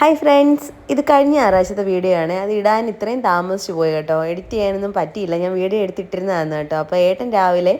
Hi friends, ഇത് കഴിഞ്ഞ ഞായറാഴ്ചത്തെ video ആണ്. അത് ഇടാൻ ഇത്രയും താമസിച്ചു പോയി കേട്ടോ. എഡിറ്റ് ചെയ്യാനൊന്നും പറ്റിയില്ല. ഞാൻ വീഡിയോ എടുത്തിട്ടിരുന്നതാണ് കേട്ടോ. അപ്പോൾ ഏട്ടൻ രാവിലെ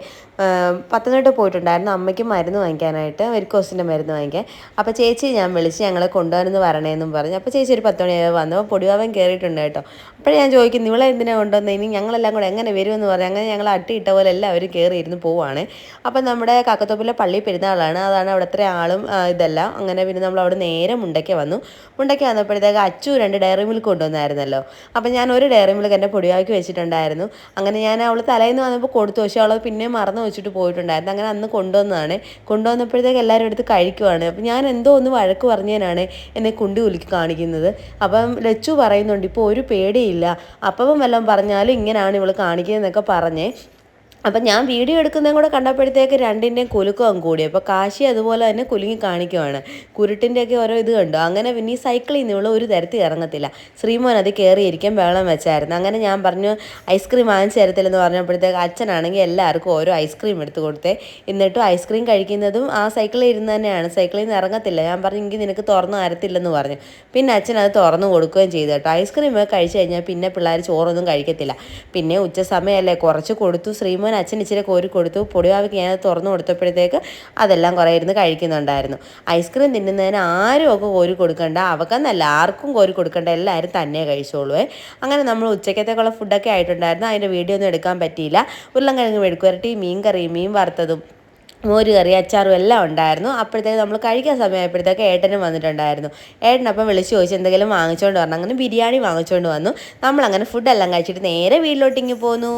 പത്തനംതിട്ട പോയിട്ടുണ്ടായിരുന്നു അമ്മയ്ക്ക് മരുന്ന് വാങ്ങിക്കാനായിട്ട്, വെരിക്കോസിൻ്റെ മരുന്ന് വാങ്ങിക്കാൻ. അപ്പോൾ ചേച്ചി ഞാൻ വിളിച്ച് ഞങ്ങളെ കൊണ്ടുവരുമെന്ന് പറയണേന്നും പറഞ്ഞു. അപ്പോൾ ചേച്ചി ഒരു 10 മണിയായി വന്നപ്പോൾ പൊടിവാവൻ കയറിയിട്ടുണ്ട് കേട്ടോ. അപ്പോഴേ ഞാൻ ചോദിക്കുന്നു, ഇവളെ എന്തിനാണ് കൊണ്ടുവന്നത്, ഇനി ഞങ്ങളെല്ലാം കൂടെ എങ്ങനെ വരുമെന്ന് പറഞ്ഞു. അങ്ങനെ ഞങ്ങൾ അട്ടിയിട്ട പോലെ എല്ലാവരും കയറിയിരുന്ന് പോവുകയാണ്. അപ്പം നമ്മുടെ കാക്കത്തോപ്പിലെ പള്ളി പെരുന്നാളാണ്. അതാണ് അവിടെ അത്ര ആളും ഇതെല്ലാം. അങ്ങനെ പിന്നെ നമ്മൾ അവിടെ നേരെ മുണ്ടയ്ക്ക് വന്നു. മുണ്ടയ്ക്ക് വന്നപ്പോഴത്തേക്ക് അച്ചു 2 ഡയറി മിൽക്ക് കൊണ്ടുവന്നായിരുന്നല്ലോ. അപ്പം ഞാൻ ഒരു ഡയറി മിൽക്ക് എൻ്റെ പൊടിയാക്കി വെച്ചിട്ടുണ്ടായിരുന്നു. അങ്ങനെ ഞാൻ അവൾ തലേന്ന് വന്നപ്പോൾ കൊടുത്തു, പക്ഷേ അവൾ പിന്നെ മറന്നു വെച്ചിട്ട് പോയിട്ടുണ്ടായിരുന്നു. അങ്ങനെ അന്ന് കൊണ്ടുവന്നതാണ്. കൊണ്ടുവന്നപ്പോഴത്തേക്ക് എല്ലാവരും എടുത്ത് കഴിക്കുവാണ്. അപ്പം ഞാൻ എന്തോ ഒന്ന് വഴക്ക് പറഞ്ഞതിനാണ് എന്നെ കുണ്ടി കുലുക്കി കാണിക്കുന്നത്. അപ്പം ലച്ചു പറയുന്നുണ്ട്, ഇപ്പോൾ ഒരു പേടിയില്ല, അപ്പം വല്ലതും പറഞ്ഞാലും ഇങ്ങനെയാണ് ഇവൾ കാണിക്കുന്നതെന്നൊക്കെ പറഞ്ഞേ. അപ്പം ഞാൻ വീഡിയോ എടുക്കുന്നതും കൂടെ കണ്ടപ്പോഴത്തേക്ക് രണ്ടിൻ്റെയും കുലുക്കം കൂടി. അപ്പോൾ കാശി അതുപോലെ തന്നെ കുലുങ്ങി കാണിക്കുവാണ്. കുരുട്ടിൻ്റെയൊക്കെ ഓരോ ഇത് കണ്ടു. അങ്ങനെ പിന്നെ ഈ സൈക്കിളിൽ നിന്ന് ഇവൾ ഒരു തരത്തിൽ ഇറങ്ങത്തില്ല. ശ്രീമോൻ അത് കയറിയിരിക്കാൻ ബഹളം വെച്ചായിരുന്നു. അങ്ങനെ ഞാൻ പറഞ്ഞു ഐസ്ക്രീം വാങ്ങിച്ച് തരത്തില്ലെന്ന് പറഞ്ഞപ്പോഴത്തേക്ക് അച്ഛനാണെങ്കിൽ എല്ലാവർക്കും ഓരോ ഐസ്ക്രീം എടുത്ത് കൊടുത്തേ. എന്നിട്ടും ഐസ്ക്രീം കഴിക്കുന്നതും ആ സൈക്കിളിൽ ഇരുന്ന് തന്നെയാണ്. സൈക്കിളിൽ നിന്ന് ഇറങ്ങത്തില്ല. ഞാൻ പറഞ്ഞു എങ്കിൽ നിനക്ക് തുറന്നു തരത്തില്ലെന്ന് പറഞ്ഞു. പിന്നെ അച്ഛൻ അത് തുറന്നു കൊടുക്കുകയും ചെയ്തു കേട്ടോ. ഐസ്ക്രീം കഴിച്ച് കഴിഞ്ഞാൽ പിന്നെ പിള്ളേർ ചോറൊന്നും കഴിക്കത്തില്ല. പിന്നെ ഉച്ച സമയമല്ലേ, കുറച്ച് കൊടുത്തു. ശ്രീമോൻ അച്ഛൻ ഇച്ചിരി കോരി കൊടുത്തു. പൊടിവാവിക്ക് ഞാൻ തുറന്നു കൊടുത്തപ്പോഴത്തേക്ക് അതെല്ലാം കുറേ ഇരുന്ന് കഴിക്കുന്നുണ്ടായിരുന്നു. ഐസ്ക്രീം തിന്നുന്നതിന് ആരും ഒക്കെ കോരി കൊടുക്കണ്ട, അവക്കെന്നല്ല ആർക്കും കോരി കൊടുക്കണ്ട, എല്ലാവരും തന്നെ കഴിച്ചോളൂ. അങ്ങനെ നമ്മൾ ഉച്ചക്കത്തേക്കുള്ള ഫുഡൊക്കെ ആയിട്ടുണ്ടായിരുന്നു. അതിൻ്റെ വീഡിയോ ഒന്നും എടുക്കാൻ പറ്റിയില്ല. ഉരുളൻകിഴങ്ങ് മെഴുക്കുവരട്ടി, മീൻ കറി, മീൻ വറുത്തതും, മോര് കറി, അച്ചാറും എല്ലാം ഉണ്ടായിരുന്നു. അപ്പോഴത്തേക്ക് നമ്മൾ കഴിക്കാൻ സമയമായപ്പോഴത്തേക്ക് ഏട്ടനും വന്നിട്ടുണ്ടായിരുന്നു. ഏട്ടനപ്പം വിളിച്ച് ചോദിച്ചു എന്തെങ്കിലും വാങ്ങിച്ചുകൊണ്ട് വരണം. അങ്ങനെ ബിരിയാണി വാങ്ങിച്ചുകൊണ്ട് വന്നു. നമ്മളങ്ങനെ ഫുഡെല്ലാം കഴിച്ചിട്ട് നേരെ വീട്ടിലോട്ടിങ്ങി പോന്നു.